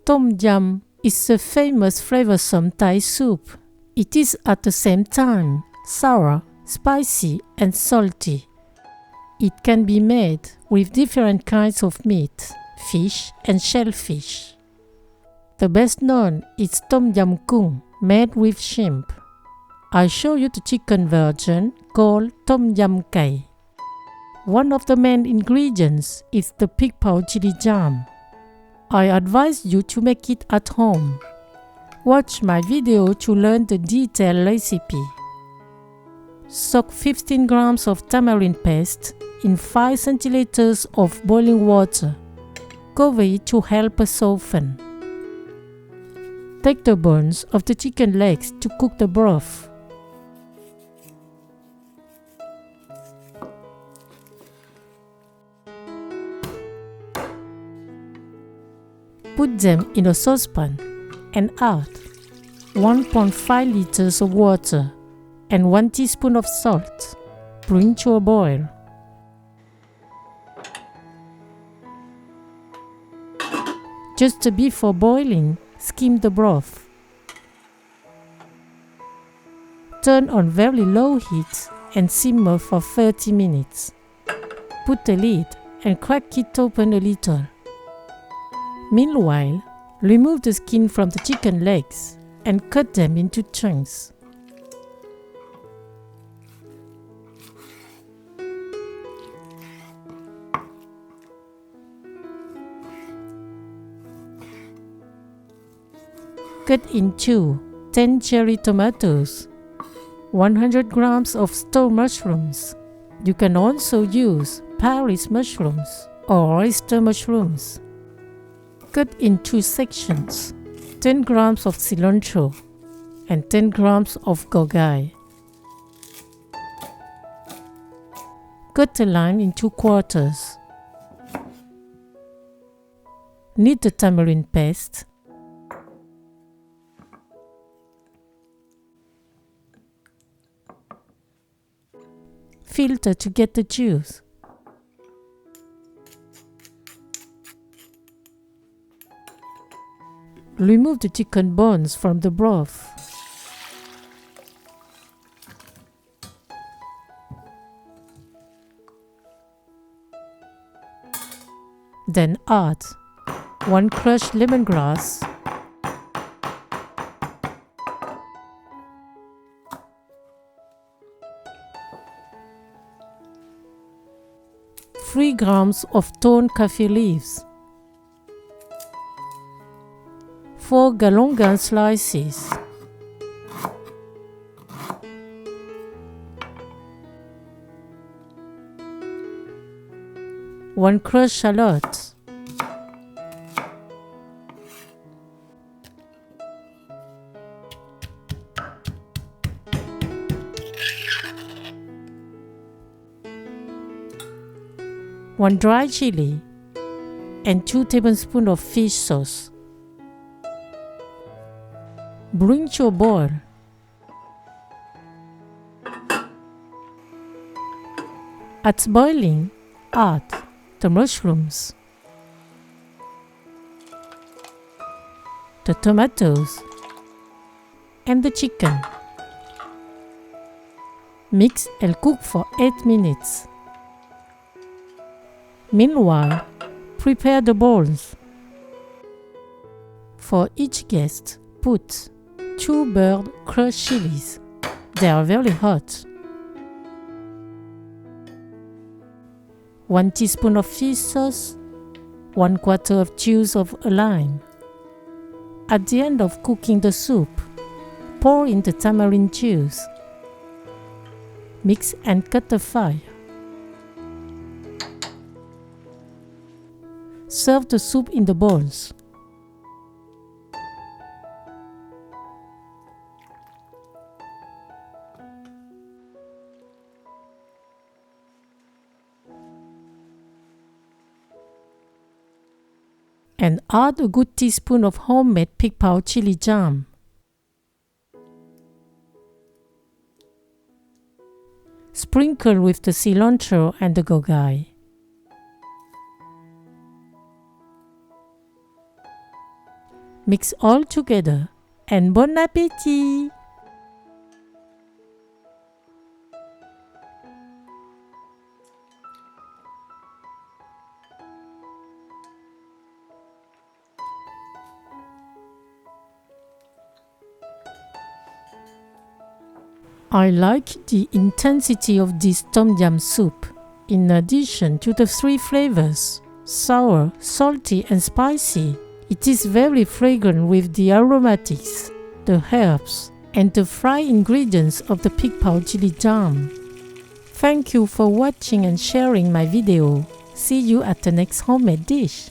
Tom Yam is a famous flavorsome Thai soup. It is at the same time sour, spicy and salty. It can be made with different kinds of meat, fish and shellfish. The best known is Tom Yam Kung, made with shrimp. I show you the chicken version called Tom Yam Kai. One of the main ingredients is the pig pow chili jam. I advise you to make it at home. Watch my video to learn the detailed recipe. Soak 15 grams of tamarind paste in 5 centiliters of boiling water. Cover it to help it soften. Take the bones of the chicken legs to cook the broth. Put them in a saucepan and add 1.5 liters of water and 1 teaspoon of salt. Bring to a boil. Just before boiling, skim the broth. Turn on very low heat and simmer for 30 minutes. Put the lid and crack it open a little. Meanwhile, remove the skin from the chicken legs and cut them into chunks. Cut into 10 cherry tomatoes, 100 grams of store mushrooms. You can also use Paris mushrooms or oyster mushrooms. Cut in 2 sections, 10 grams of cilantro and 10 grams of gogai. Cut a lime in 2 quarters. Knead the tamarind paste. Filter to get the juice. Remove the chicken bones from the broth. Then add 1 crushed lemongrass, 3 grams of torn kaffir leaves, 4 galangal slices, 1 crushed shallot, 1 dry chili, and 2 tablespoons of fish sauce. Bring to a boil. At boiling, add the mushrooms, the tomatoes, and the chicken. Mix and cook for 8 minutes. Meanwhile, prepare the bowls. For each guest, put 2 bird crushed chilies. They are very hot. 1 teaspoon of fish sauce, 1/4 of juice of a lime. At the end of cooking the soup, pour in the tamarind juice. Mix and cut the fire. Serve the soup in the bowls. And add a good teaspoon of homemade pig pow chili jam. Sprinkle with the cilantro and the gogai. Mix all together and bon appétit! I like the intensity of this Tom Yam soup. In addition to the 3 flavors, sour, salty and spicy, it is very fragrant with the aromatics, the herbs, and the fried ingredients of the pig pow chili jam. Thank you for watching and sharing my video. See you at the next homemade dish.